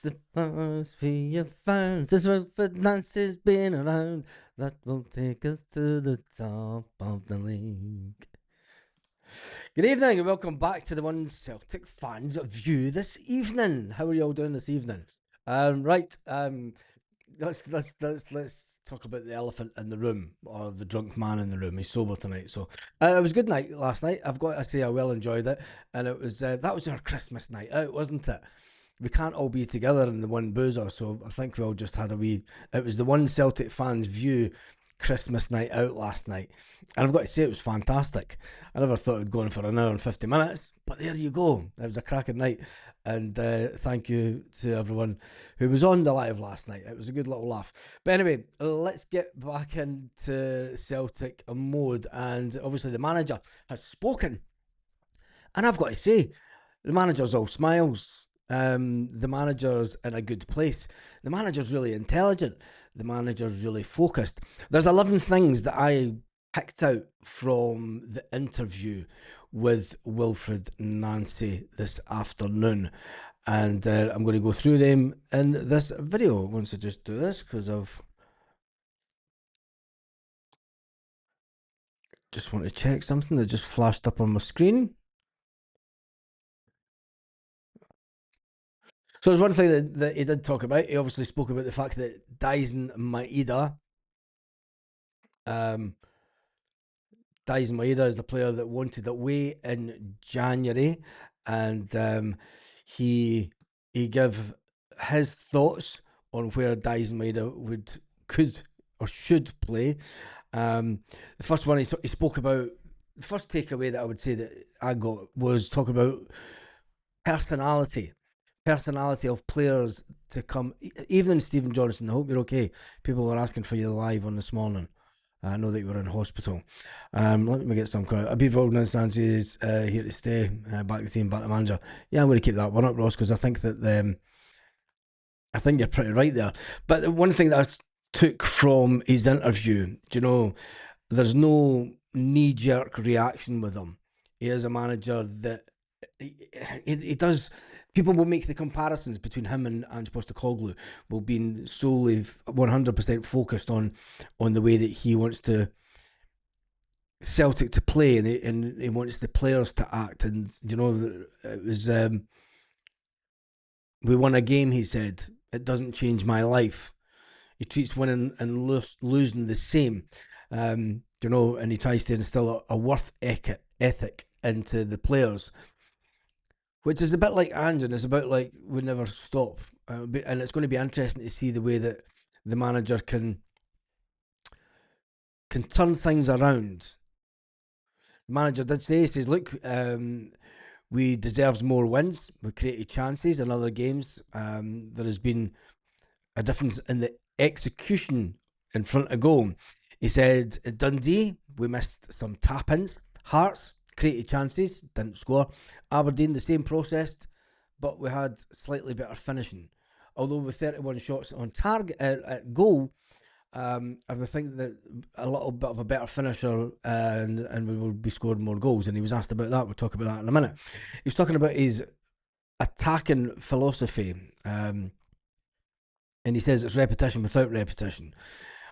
the must be a fun. Since Wilfried Nancy's been around, that will take us to the top of the league. Good evening and welcome back to the One Celtic Fans View this evening. How are you all doing this evening? Right. Let's talk about the elephant in the room, or the drunk man in the room. He's sober tonight, so it was a good night last night. I've got to say I well enjoyed it, and it was that was our Christmas night out, wasn't it? We can't all be together in the one boozer, so I think we all just had a wee. It was the One Celtic Fans View Christmas night out last night, and I've got to say it was fantastic. I never thought it'd go on for an hour and 50 minutes, but there you go. It was a cracking night, and thank you to everyone who was on the live last night. It was a good little laugh. But anyway, let's get back into Celtic mode, and obviously the manager has spoken, and I've got to say, the manager's all smiles. The manager's in a good place. The manager's really intelligent. The manager's really focused. There's 11 things that I picked out from the interview with Wilfried Nancy this afternoon, and I'm going to go through them in this video. I want to just do this because I've just want to check something that just flashed up on my screen. So there's one thing that he did talk about. He obviously spoke about the fact that Dyson Maeda is the player that wanted away in January, and he gave his thoughts on where Dyson Maeda could or should play. The first one he spoke about, the first takeaway that I would say that I got was talk about personality of players to come. Evening, Stephen Johnson. I hope you're okay. People are asking for you live on this morning. I know that you were in hospital. Let me get some correct. Abiy Rollins is here to stay. Back to the team, back to manager. Yeah, I'm going to keep that one up, Ross, because I think that I think you're pretty right there. But the one thing that I took from his interview, there's no knee-jerk reaction with him. He is a manager that he does. People will make the comparisons between him and Ange Postecoglou, will be solely 100% focused on the way that he wants to Celtic to play, and he wants the players to act. And it was we won a game. He said it doesn't change my life. He treats winning and losing the same, and he tries to instill a worth ethic into the players, which is a bit like Ange, and it's about like we never stop. And it's going to be interesting to see the way that the manager can turn things around. The manager did say, he says, look, we deserved more wins. We created chances in other games. There has been a difference in the execution in front of goal. He said, at Dundee, we missed some tap-ins. Hearts created chances, didn't score. Aberdeen, the same process, but we had slightly better finishing. Although with 31 shots on target at goal, I would think that a little bit of a better finisher, and we will be scoring more goals. And he was asked about that. We'll talk about that in a minute. He was talking about his attacking philosophy, and he says it's repetition without repetition.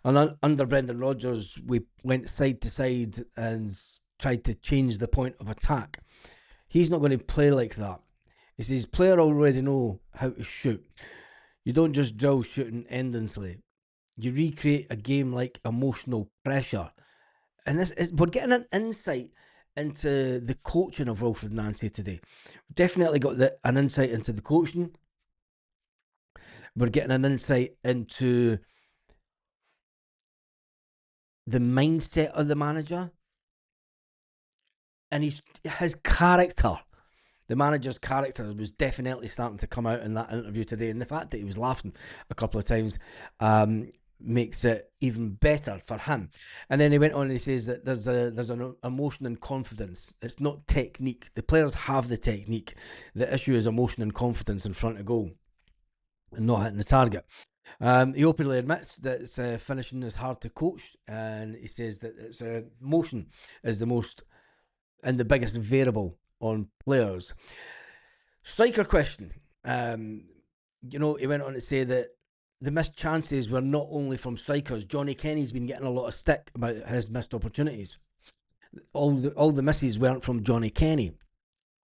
And under Brendan Rodgers, we went side to side and tried to change the point of attack. He's not going to play like that. He says players already know how to shoot. You don't just drill shooting endlessly. You recreate a game-like emotional pressure. And we're getting an insight into the coaching of Wilfried Nancy today. We've definitely got an insight into the coaching. We're getting an insight into the mindset of the manager. And his character, the manager's character, was definitely starting to come out in that interview today. And the fact that he was laughing a couple of times makes it even better for him. And then he went on and he says that there's an emotion and confidence. It's not technique. The players have the technique. The issue is emotion and confidence in front of goal and not hitting the target. He openly admits that finishing is hard to coach, and he says that emotion is the most and the biggest variable on players. Striker question. he went on to say that the missed chances were not only from strikers. Johnny Kenny's been getting a lot of stick about his missed opportunities. All the misses weren't from Johnny Kenny.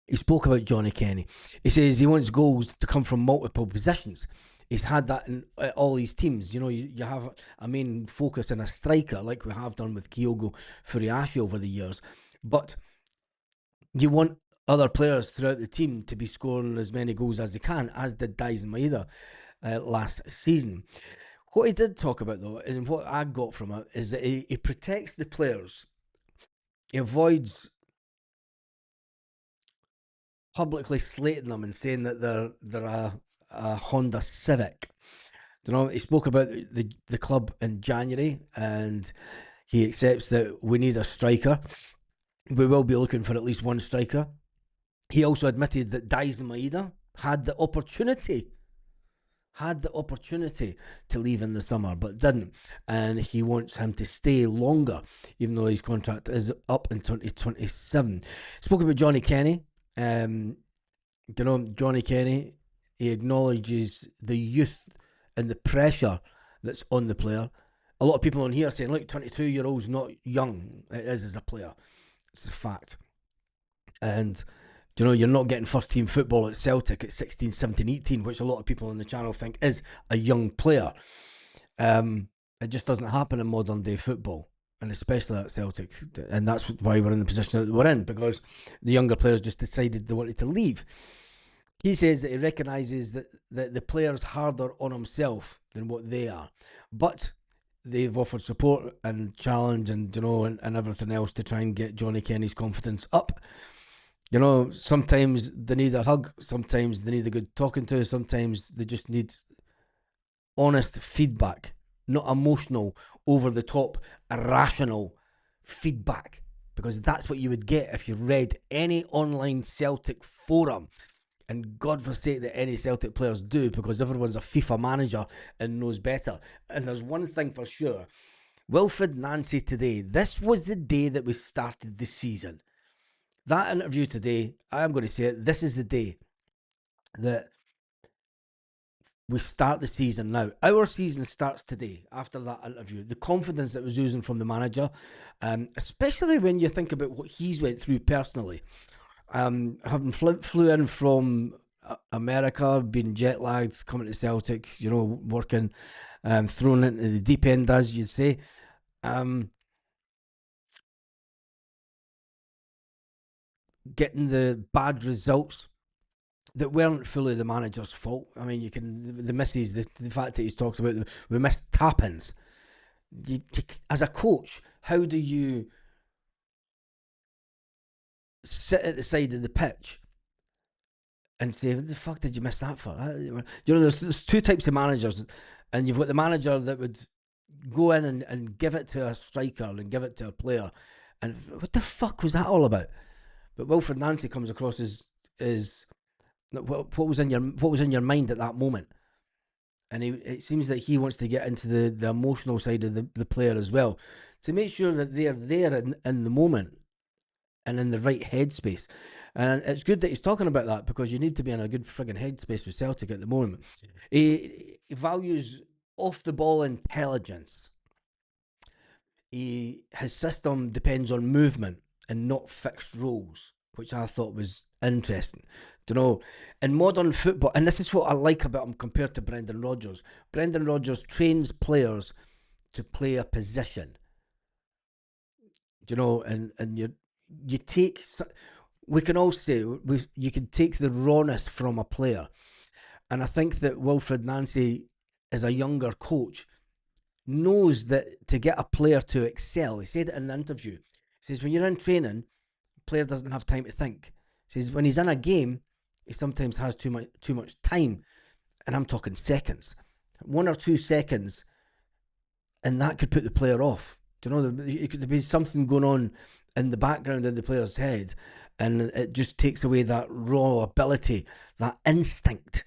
He spoke about Johnny Kenny. He says he wants goals to come from multiple positions. He's had that in all his teams. You have a main focus in a striker, like we have done with Kyogo Furiashi over the years. But you want other players throughout the team to be scoring as many goals as they can, as did Daizen Maeda last season. What he did talk about, though, and what I got from it, is that he protects the players. He avoids publicly slating them and saying that they're a Honda Civic. He spoke about the club in January, and he accepts that we need a striker. We will be looking for at least one striker. He also admitted that Daizen Maeda had the opportunity to leave in the summer, but didn't. And he wants him to stay longer, even though his contract is up in 2027. Spoke about Johnny Kenny. Johnny Kenny, he acknowledges the youth and the pressure that's on the player. A lot of people on here are saying, look, 22-year-old's not young. It is as a player. It's a fact. And you're not getting first team football at Celtic at 16, 17, 18, which a lot of people on the channel think is a young player. It just doesn't happen in modern day football, and especially at Celtic. And that's why we're in the position that we're in, because the younger players just decided they wanted to leave. He says that he recognises that the player's harder on himself than what they are. But they've offered support and challenge and everything else to try and get Johnny Kenny's confidence up. Sometimes they need a hug, sometimes they need a good talking to, sometimes they just need honest feedback, not emotional, over the top, irrational feedback, because that's what you would get if you read any online Celtic forum. And God forsake that any Celtic players do, because everyone's a FIFA manager and knows better. And there's one thing for sure. Wilfried Nancy today, this was the day that we started the season. That interview today, I am going to say it, this is the day that we start the season now. Our season starts today after that interview. The confidence that was oozing from the manager, especially when you think about what he's went through personally. Having flew in from America, being jet lagged, coming to Celtic, working, thrown into the deep end, as you'd say. Getting the bad results that weren't fully the manager's fault. I mean, the misses, the fact that he's talked about, we missed tap-ins. As a coach, how do you sit at the side of the pitch and say, what the fuck did you miss that for? There's two types of managers, and you've got the manager that would go in and give it to a striker and give it to a player, and what the fuck was that all about? But Wilfried Nancy comes across as what was in your mind at that moment, and it seems that he wants to get into the emotional side of the player as well, to make sure that they're there in the moment and in the right headspace. And it's good that he's talking about that, because you need to be in a good frigging headspace with Celtic at the moment. He values off the ball intelligence. His system depends on movement and not fixed roles, which I thought was interesting. In modern football, and this is what I like about him compared to Brendan Rodgers. Brendan Rodgers trains players to play a position. And you take, we can all say, you can take the rawness from a player. And I think that Wilfried Nancy, as a younger coach, knows that to get a player to excel, he said it in the interview, he says, when you're in training, the player doesn't have time to think. He says, when he's in a game, he sometimes has too much time. And I'm talking seconds. 1 or 2 seconds, and that could put the player off. It could be something going on in the background in the player's head, and it just takes away that raw ability, that instinct.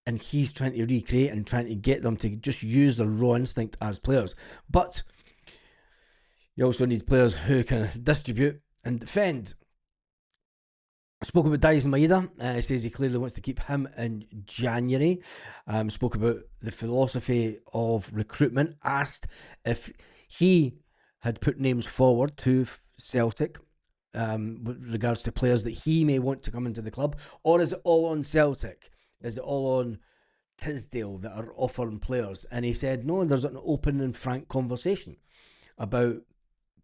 And he's trying to recreate and trying to get them to just use their raw instinct as players. But you also need players who can distribute and defend. Spoke about Dyson Maeda. He says he clearly wants to keep him in January. Spoke about the philosophy of recruitment. Asked if he had put names forward to Celtic with regards to players that he may want to come into the club, or is it all on Celtic? Is it all on Tisdale that are offering players? And he said no, there's an open and frank conversation about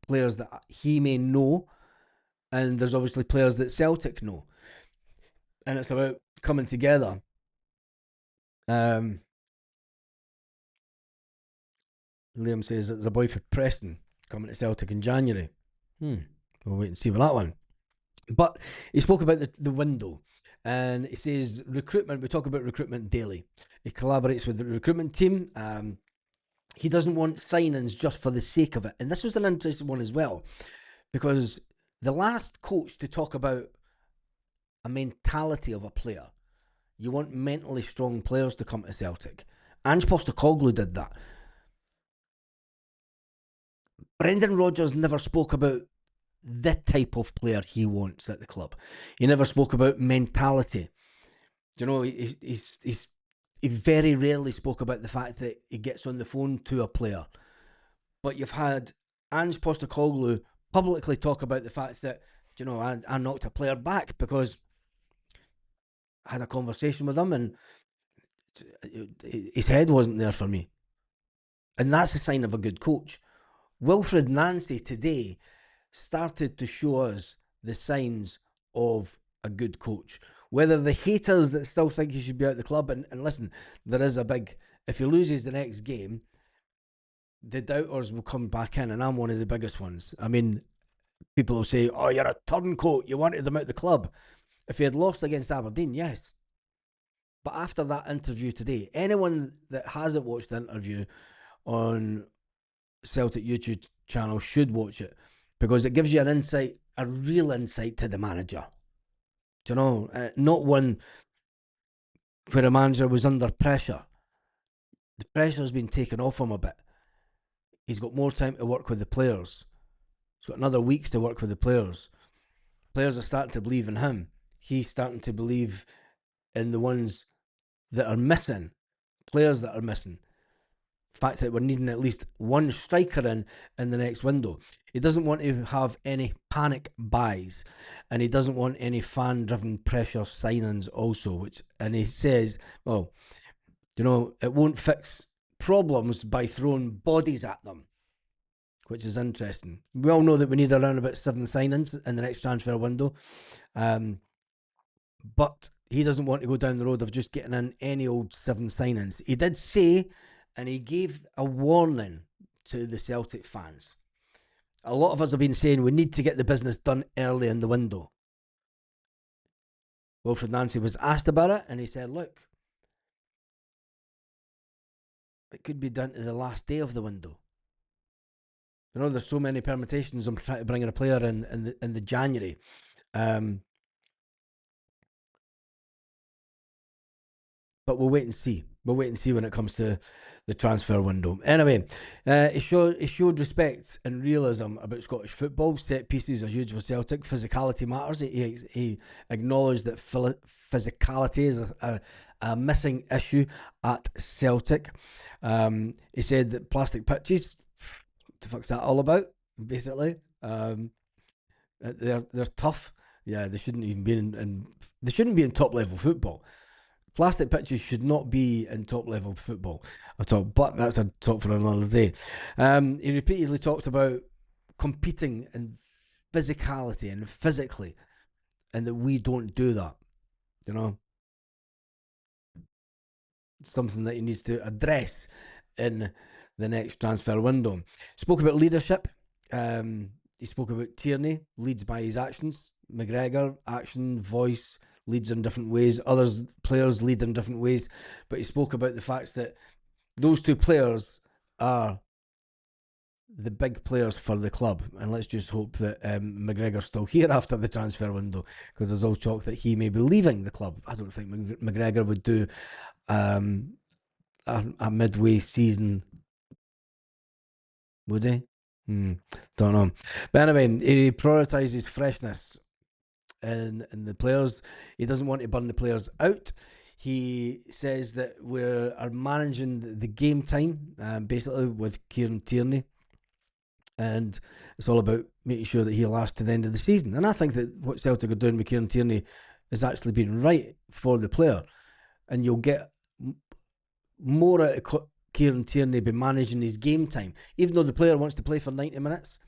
players that he may know, and there's obviously players that Celtic know, and it's about coming together. Um, Liam says there's a boy for Preston coming to Celtic in January. We'll wait and see with that one. But he spoke about the window, and he says recruitment. We talk about recruitment daily. He collaborates with the recruitment team. He doesn't want signings just for the sake of it. And this was an interesting one as well, because the last coach to talk about a mentality of a player, you want mentally strong players to come to Celtic. Ange Postecoglou did that. Brendan Rodgers never spoke about the type of player he wants at the club. He never spoke about mentality. You know, he very rarely spoke about the fact that he gets on the phone to a player. But you've had Ange Postecoglou publicly talk about the fact that, you know, I knocked a player back because I had a conversation with him and his head wasn't there for me. And that's a sign of a good coach. Wilfried Nancy today started to show us the signs of a good coach. Whether the haters that still think he should be out of the club, and listen, there is a big, if he loses the next game, the doubters will come back in, and I'm one of the biggest ones. I mean, people will say, oh, you're a turncoat, you wanted them out of the club. If he had lost against Aberdeen, yes. But after that interview today, anyone that hasn't watched the interview on Celtic YouTube channel should watch it, because it gives you an insight, a real insight to the manager. Do you know, not one where a manager was under pressure. The pressure's been taken off him a bit. He's got more time to work with the players. He's got another week to work with the players. Players are starting to believe in him. He's starting to believe in the ones that are missing, players that are missing. The fact that we're needing at least one striker in the next window. He doesn't want to have any panic buys, and he doesn't want any fan-driven pressure signings also. And he says, well, you know, it won't fix problems by throwing bodies at them, which is interesting. We all know that we need around about 7 signings in the next transfer window, but he doesn't want to go down the road of just getting in any old 7 signings. He did say, and he gave a warning to the Celtic fans. A lot of us have been saying we need to get the business done early in the window. Wilfried Nancy was asked about it, and he said, look, it could be down to the last day of the window. You know, there's so many permutations on trying to bring in a player in the January. But we'll wait and see. We'll wait and see when it comes to the transfer window. Anyway, he showed respect and realism about Scottish football. Set pieces are huge for Celtic. Physicality matters. He acknowledged that physicality is a missing issue at Celtic. He said that plastic pitches, what the fuck's that all about? Basically, they're tough. Yeah, they shouldn't even be they shouldn't be in top level football. Plastic pitches should not be in top level football at all, but that's a talk for another day. He repeatedly talked about competing in physicality and physically, and that we don't do that. You know, it's something that he needs to address in the next transfer window. Spoke about leadership. He spoke about Tierney, leads by his actions. McGregor, action, voice, leads in different ways. Others players lead in different ways. But he spoke about the fact that those 2 players are the big players for the club. And let's just hope that McGregor's still here after the transfer window, because there's all talk that he may be leaving the club. I don't think McGregor would do a midway season, would he? Don't know. But anyway, he prioritises freshness in the players. He doesn't want to burn the players out. He says that we are managing the game time, basically with Kieran Tierney, and it's all about making sure that he lasts to the end of the season. And I think that what Celtic are doing with Kieran Tierney is actually being right for the player, and you'll get more out of Kieran Tierney by managing his game time. Even though the player wants to play for 90 minutes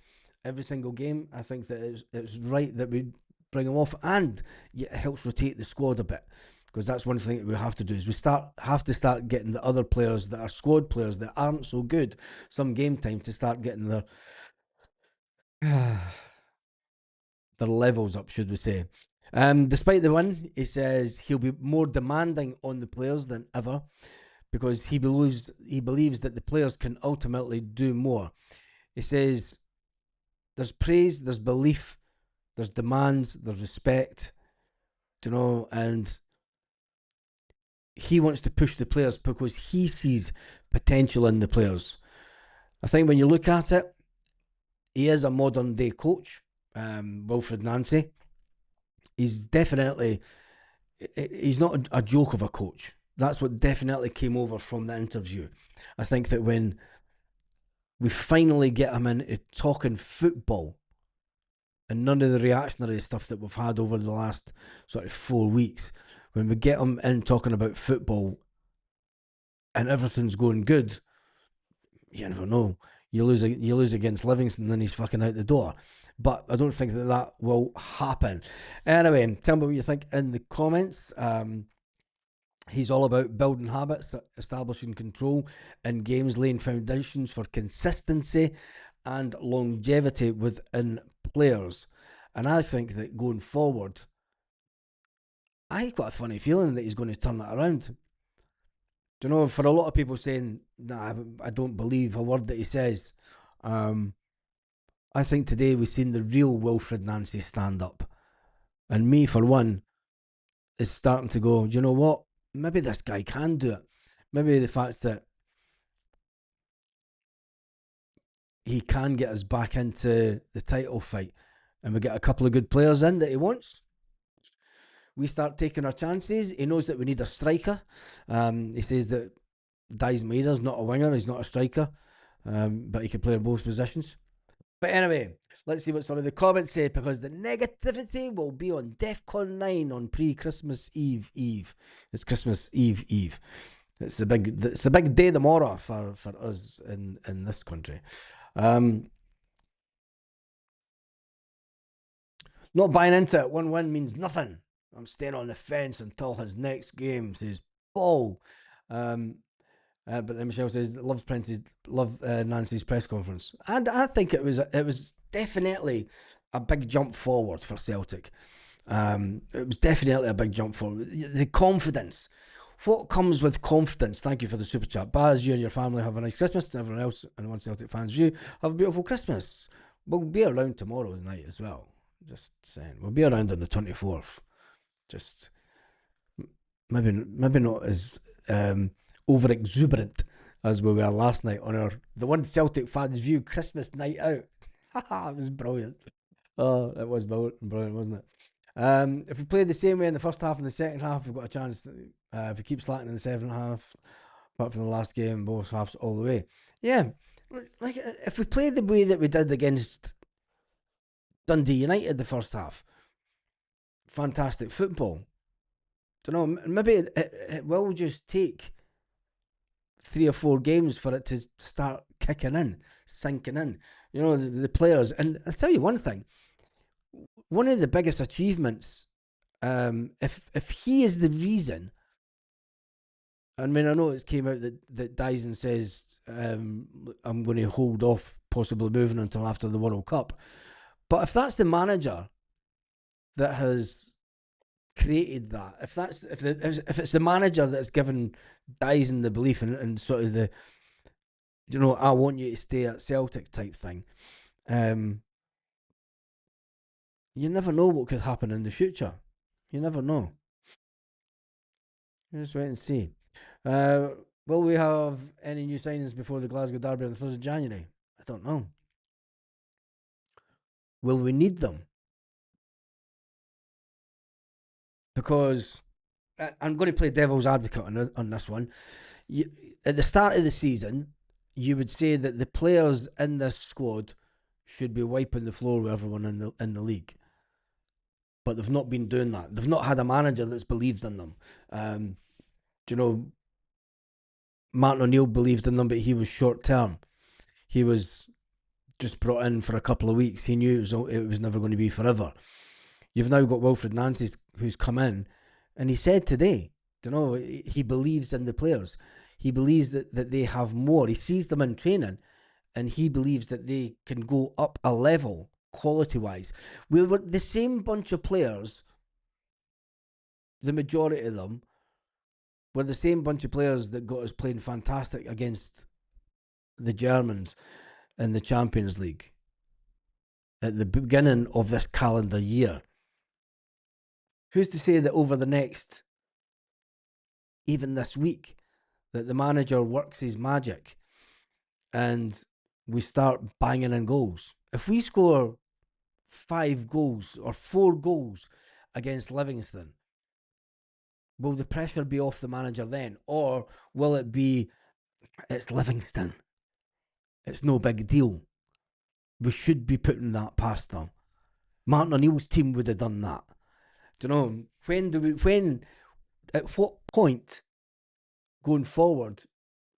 every single game, I think that it's right that we bring him off, and it helps rotate the squad a bit. Because that's one thing that we have to do is we have to start getting the other players that are squad players that aren't so good some game time to start getting their their levels up, should we say. Despite the win, he says he'll be more demanding on the players than ever because he believes that the players can ultimately do more. He says there's praise, there's belief, there's demands, there's respect, and he wants to push the players because he sees potential in the players. I think when you look at it, he is a modern day coach, Wilfried Nancy. He's not a joke of a coach. That's what definitely came over from the interview. I think that when we finally get him into talking football and none of the reactionary stuff that we've had over the last sort of 4 weeks, when we get him in talking about football and everything's going good, you never know. You lose against Livingston, then he's fucking out the door. But I don't think that will happen. Anyway, tell me what you think in the comments. He's all about building habits, establishing control in games, laying foundations for consistency and longevity within players. And I think that going forward, I've got a funny feeling that he's going to turn that around. Do you know, for a lot of people saying, nah, I don't believe a word that he says, I think today we've seen the real Wilfried Nancy stand up. And me, for one, is starting to go, do you know what? Maybe this guy can do it. Maybe the fact that he can get us back into the title fight and we get a couple of good players in that he wants. We start taking our chances. He knows that we need a striker. He says that Dice Maida's not a winger, he's not a striker, but he can play in both positions. But anyway, let's see what some of the comments say, because the negativity will be on DEFCON 9 on pre-Christmas Eve. It's Christmas Eve. It's a big day tomorrow for us in this country. Not buying into it. 1 win means nothing. I'm staying on the fence until his next game, says Paul. But then Michelle says love Nancy's press conference, and I think it was definitely a big jump forward for Celtic. It was definitely a big jump forward. The confidence. What comes with confidence? Thank you for the super chat. Baz, you and your family have a nice Christmas. And everyone else and one Celtic fans, you have a beautiful Christmas. We'll be around tomorrow night as well. Just saying, we'll be around on the 24th. Just maybe not as over exuberant as we were last night on the one Celtic fans view Christmas night out. It was brilliant. Oh, it was brilliant, wasn't it? If we play the same way in the first half and the second half, we've got a chance. If we keep slacking in the second half, apart from the last game, both halves all the way. Yeah, like if we play the way that we did against Dundee United the first half, fantastic football. Don't know, maybe it will just take 3 or 4 games for it to start kicking in, sinking in. You know, the players. And I'll tell you one thing. One of the biggest achievements, if he is the reason, I mean, I know it came out that Dyson says I'm going to hold off possibly moving until after the World Cup. But if that's the manager that has created that, if it's the manager that's given Dyson the belief and sort of the, I want you to stay at Celtic type thing, you never know what could happen in the future. You never know. Just wait and see. Will we have any new signings before the Glasgow Derby on the 3rd of January? I don't know. Will we need them? because I'm going to play devil's advocate on this one. You, at the start of the season, you would say that the players in this squad should be wiping the floor with everyone in the league, but they've not been doing that. They've not had a manager that's believed in them. Do you know, Martin O'Neill believed in them, but he was short term. He was just brought in for a couple of weeks. He knew it was never going to be forever. You've now got Wilfried Nancy who's come in, and he said today, you know, he believes in the players. He believes that they have more. He sees them in training, and he believes that they can go up a level quality-wise. We were the same bunch of players, the majority of them, were the same bunch of players that got us playing fantastic against the Germans in the Champions League at the beginning of this calendar year. Who's to say that over the next, even this week, that the manager works his magic and we start banging in goals? If we score 5 goals or 4 goals against Livingston, will the pressure be off the manager then? Or will it be, it's Livingston, it's no big deal? We should be putting that past them. Martin O'Neill's team would have done that. Do you know, at what point going forward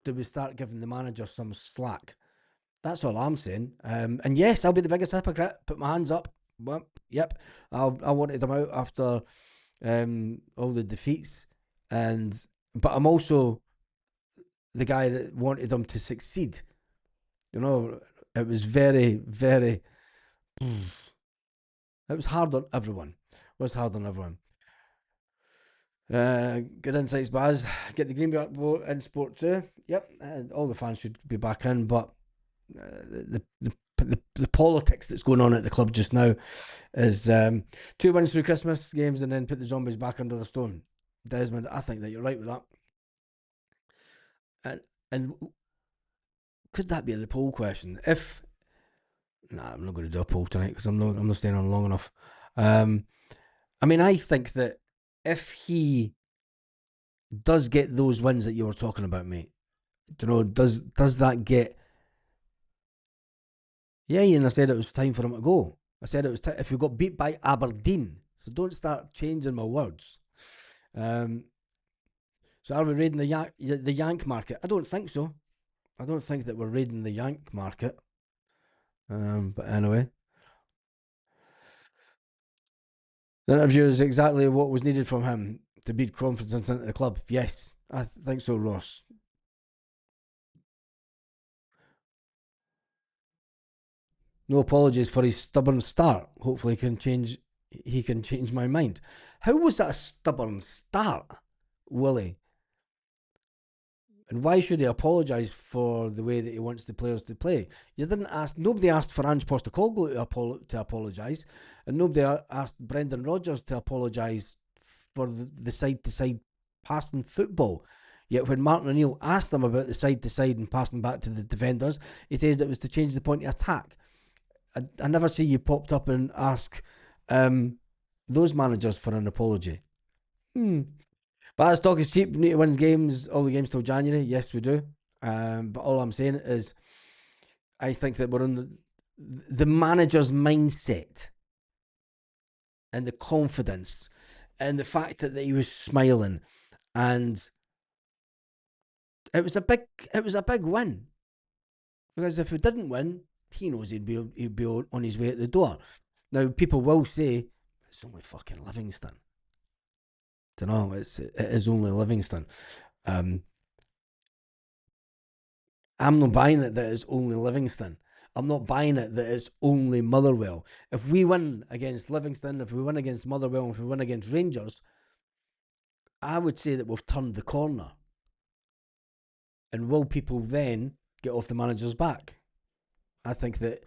do we start giving the manager some slack? That's all I'm saying. And yes, I'll be the biggest hypocrite. Put my hands up. Well, yep, I wanted them out after all the defeats, but I'm also the guy that wanted them to succeed. You know, it was very, very. It was hard on everyone. It was hard on everyone. Good insights, Baz. Get the Green Boat in sport too. Yep, all the fans should be back in, but the politics that's going on at the club just now is 2 wins through Christmas games and then put the zombies back under the stone. Desmond, I think that you're right with that. And could that be the poll question? I'm not going to do a poll tonight because I'm not staying on long enough. I mean, I think that if he does get those wins that you were talking about, mate, you know, does that get? Yeah, and I said it was time for him to go. I said it was if we got beat by Aberdeen. So don't start changing my words. So are we raiding the Yank market? I don't think so. I don't think that we're raiding the Yank market. But anyway, the interview is exactly what was needed from him to beat confidence into the club. Yes, I think so, Ross. No apologies for his stubborn start. Hopefully, he can change my mind. How was that a stubborn start, Willie? And why should he apologise for the way that he wants the players to play? You didn't ask. Nobody asked for Ange Postecoglou to apologise, and nobody asked Brendan Rodgers to apologise for the side-to-side passing football. Yet when Martin O'Neill asked him about the side-to-side and passing back to the defenders, he says it was to change the point of attack. I never see you popped up and ask those managers for an apology. But stock is cheap. We need to win games, all the games till January. Yes, we do. But all I'm saying is, I think that we're on the manager's mindset and the confidence and the fact that he was smiling, and it was a big win. Because if we didn't win, he knows he'd be on his way at the door. Now people will say it's only fucking Livingston. Don't know. It is only Livingston. I'm not buying it that it's only Livingston. I'm not buying it that it's only Motherwell. If we win against Livingston, if we win against Motherwell, if we win against Rangers, I would say that we've turned the corner. And will people then get off the manager's back? I think that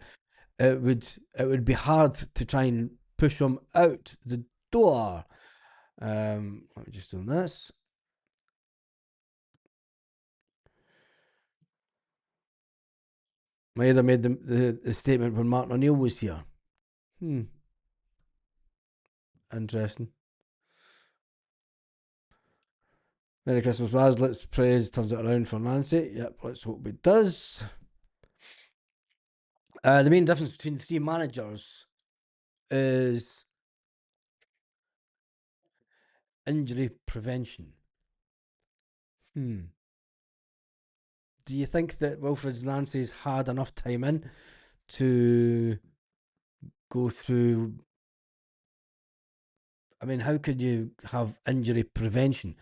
it would be hard to try and push him out the door. Let me just do this. Maeda made the statement when Martin O'Neill was here. Interesting. Merry Christmas, Baz. Let's praise turns it around for Nancy. Yep, let's hope it does. The main difference between the three managers is injury prevention. Do you think that Wilfried's Nancy's had enough time in to go through? I mean, how could you have injury prevention,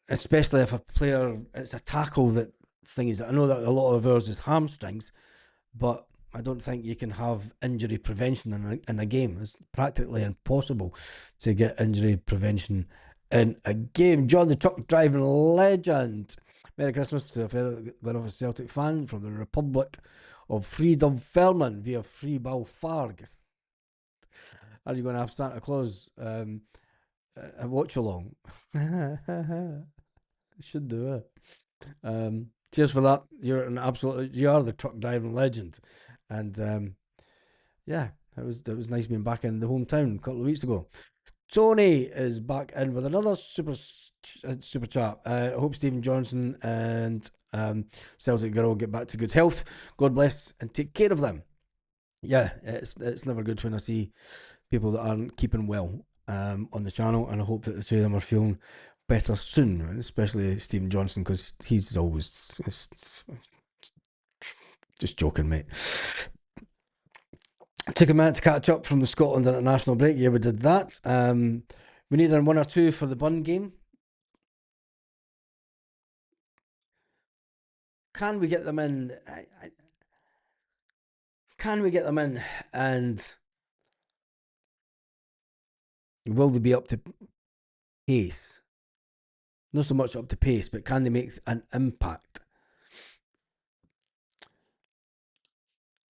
especially if a player, it's a tackle that thing is? I know that a lot of ours is hamstrings, but I don't think you can have injury prevention in a game. It's practically impossible to get injury prevention in a game. John the truck driving legend. Merry Christmas to a fellow Glenoffice Celtic fan from the Republic of Freedom Fairman via Freeball Farg. Are you going to have Santa Claus a watch along? Should do it. Cheers for that. You are the truck driving legend, and yeah, it was nice being back in the hometown a couple of weeks ago. Tony is back in with another super chat. I hope Stephen Johnson and Celtic girl get back to good health. God bless and take care of them. Yeah, it's never good when I see people that aren't keeping well on the channel, and I hope that the two of them are feeling better soon, especially Stephen Johnson, because he's always just joking, mate. Took a minute to catch up from the Scotland international break. Yeah, we did that. We need a 1 or 2 for the Bun game. Can we get them in? Can we get them in? And will they be up to pace? Not so much up to pace, but can they make an impact?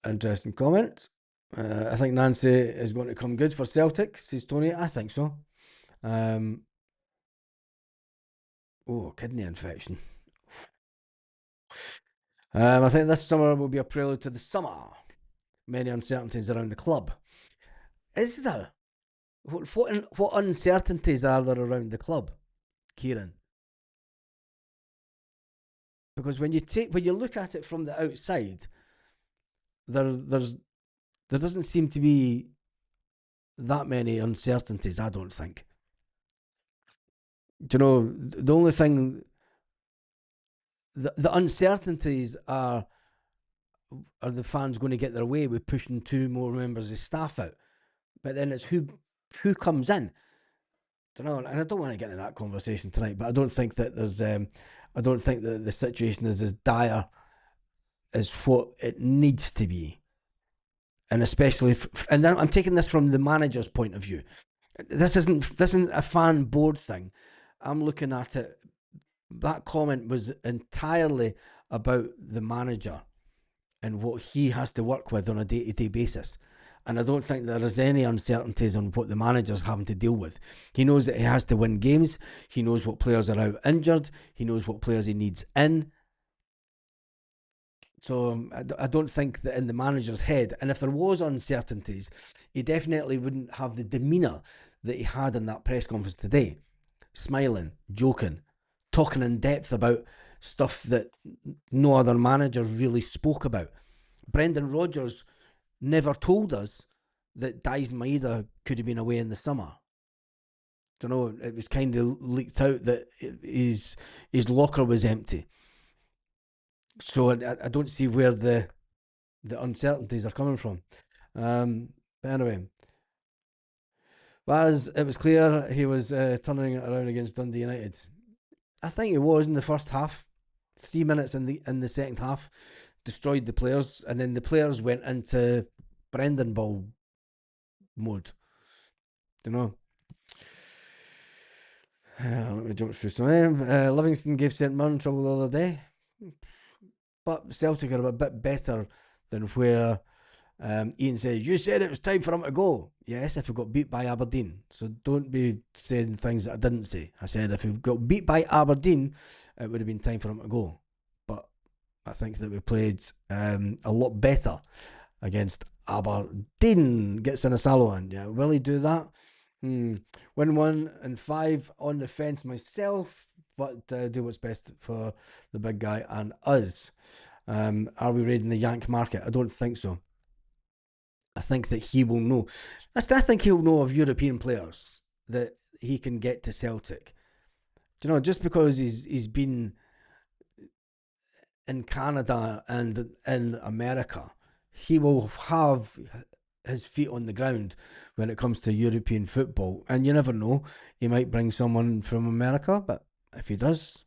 Interesting comment. I think Nancy is going to come good for Celtic, says Tony. I think so. Kidney infection. I think this summer will be a prelude to the summer. Many uncertainties around the club. Is there? What uncertainties are there around the club, Kieran? Because when you look at it from the outside, there doesn't seem to be that many uncertainties. I don't think. Do you know, the only thing, the uncertainties are the fans going to get their way with pushing 2 more members of staff out? But then it's who comes in. I don't know, and I don't want to get into that conversation tonight. But I don't think that there's I don't think that the situation is as dire as what it needs to be, and especially and then I'm taking this from the manager's point of view. This isn't a fan board thing. I'm looking at it. That comment was entirely about the manager and what he has to work with on a day-to-day basis. And I don't think there is any uncertainties on what the manager's having to deal with. He knows that he has to win games. He knows what players are out injured. He knows what players he needs in. So I don't think that in the manager's head, and if there was uncertainties, he definitely wouldn't have the demeanour that he had in that press conference today. Smiling, joking, talking in depth about stuff that no other manager really spoke about. Brendan Rodgers never told us that Daizen Maeda could have been away in the summer. Don't know, it was kind of leaked out that his locker was empty. So I don't see where the uncertainties are coming from. But anyway, as it was clear he was turning it around against Dundee United. I think he was in the first half. 3 minutes in the second half, destroyed the players, and then the players went into Brendan Ball mode. Don't know. Let me jump through some. Livingston gave St Mirren trouble the other day, but Celtic are a bit better than where Ian says, you said it was time for him to go. Yes, if we got beat by Aberdeen. So don't be saying things that I didn't say. I said if we got beat by Aberdeen, it would have been time for him to go. But I think that we played a lot better against Aberdeen. Gets in a salo in. Yeah, will he do that? Win 1 and 5 on the fence myself. but do what's best for the big guy and us. Are we raiding the Yank market? I don't think so. I think that he will know. I think he'll know of European players that he can get to Celtic. Do you know, just because he's been in Canada and in America, he will have his feet on the ground when it comes to European football. And you never know, he might bring someone from America, but if he does,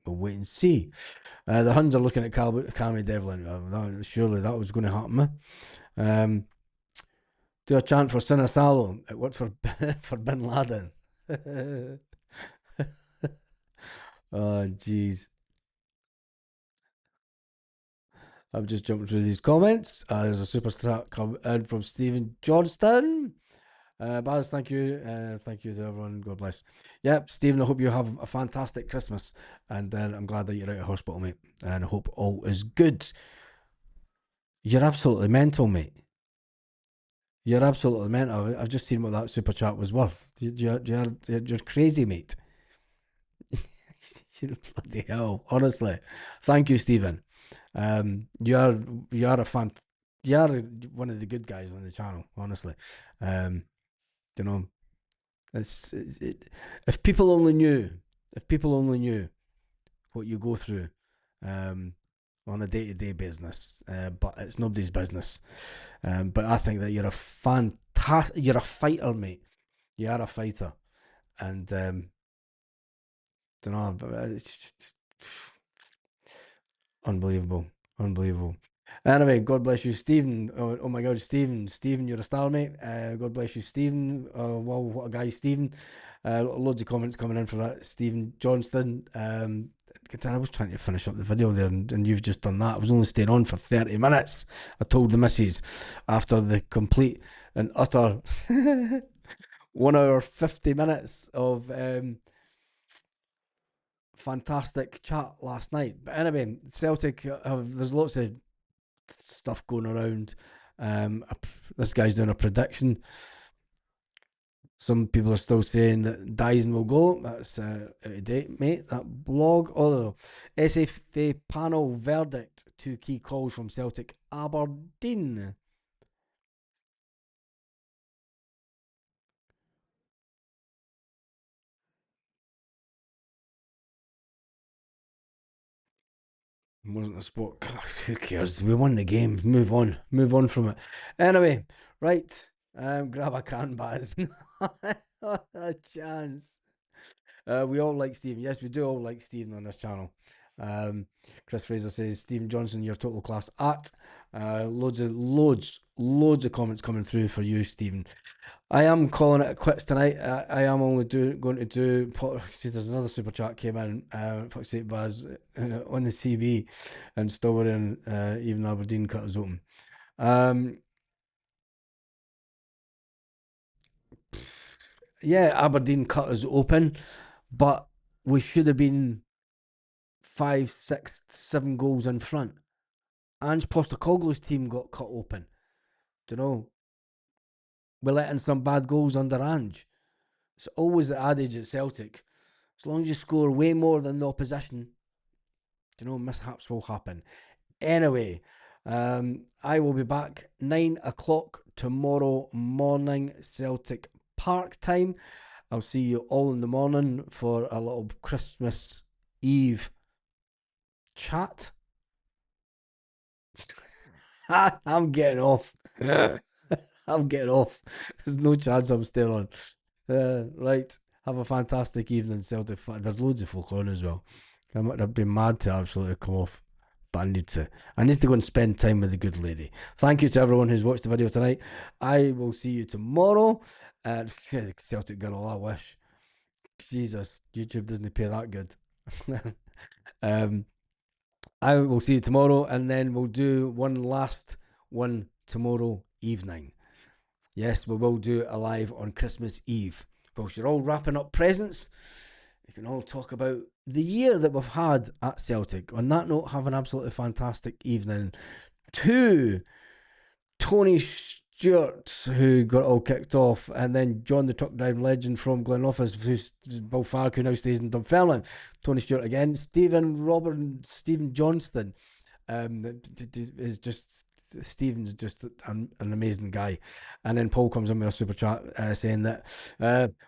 we'll wait and see. The Huns are looking at Cammy Devlin. Surely that was going to happen. Do a chant for Sinisalo. It worked for for Bin Laden. Oh, jeez. I'm just jumping through these comments. There's a super chat come in from Stephen Johnston. Baz, thank you. Thank you to everyone. God bless. Yep, Stephen, I hope you have a fantastic Christmas. And I'm glad that you're out of hospital, mate. And I hope all is good. You're absolutely mental, mate. You're absolutely mental. I've just seen what that super chat was worth. You're crazy, mate. Bloody hell. Honestly. Thank you, Stephen. You're a fan. You're one of the good guys on the channel, honestly. You know, if people only knew, what you go through, on a day-to-day business, but it's nobody's business. But I think that you're you're a fighter, mate. You are a fighter, and don't know, it's just unbelievable. Anyway, God bless you, Stephen. Oh my God, Stephen, you're a star, mate. God bless you, Stephen. Wow, what a guy, Stephen. Loads of comments coming in for that, Stephen Johnston. I was trying to finish up the video there, and you've just done that. I was only staying on for 30 minutes. I told the missus after the complete and utter 1 hour 50 minutes of fantastic chat last night. But anyway, Celtic there's lots of stuff going around. This guy's doing a prediction. Some people are still saying that Dyson will go. That's out of date, mate. That blog. Although SFA panel verdict, 2 key calls from Celtic Aberdeen. Wasn't a sport. Who cares? We won the game. Move on from it. Anyway, right. Grab a can, Baz. Not a chance. We all like Stephen. Yes, we do all like Stephen on this channel. Chris Fraser says, Stephen Johnson, you're total class at. Loads of comments coming through for you, Stephen. I am calling it quits tonight. I am only going to do. See, there's another super chat came in. Fuck's sake, Baz, on the CB, and still we're in. Even Aberdeen cut us open. Yeah, Aberdeen cut us open, but we should have been 5, 6, 7 goals in front. Ange Postecoglou's team got cut open. Do you know? We're letting some bad goals under Ange. It's always the adage at Celtic. As long as you score way more than the opposition, you know, mishaps will happen. Anyway, I will be back 9 o'clock tomorrow morning, Celtic Park time. I'll see you all in the morning for a little Christmas Eve chat. I'm getting off. I'm getting off. There's no chance I'm still on. Right. Have a fantastic evening, Celtic. There's loads of folk on as well. I'd be mad to absolutely come off, but I need to. I need to go and spend time with the good lady. Thank you to everyone who's watched the video tonight. I will see you tomorrow. Celtic girl, I wish. Jesus, YouTube doesn't pay that good. I will see you tomorrow, and then we'll do one last one tomorrow evening. Yes, we will do a live on Christmas Eve. Whilst you're all wrapping up presents, we can all talk about the year that we've had at Celtic. On that note, have an absolutely fantastic evening. To Tony Stewart, who got it all kicked off, and then John the truck driving legend from Glenoffice, who's Bill Fark, who now stays in Dunfermline. Tony Stewart again. Stephen Johnston is just Stephen's just an amazing guy. And then Paul comes in with a super chat saying that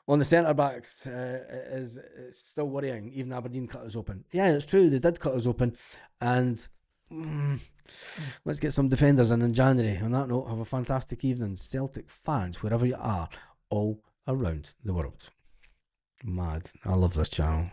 on the centre backs is it's still worrying. Even Aberdeen cut us open. Yeah, it's true. They did cut us open, and let's get some defenders in January. On that note, have a fantastic evening, Celtic fans, wherever you are, all around the world. Mad. I love this channel.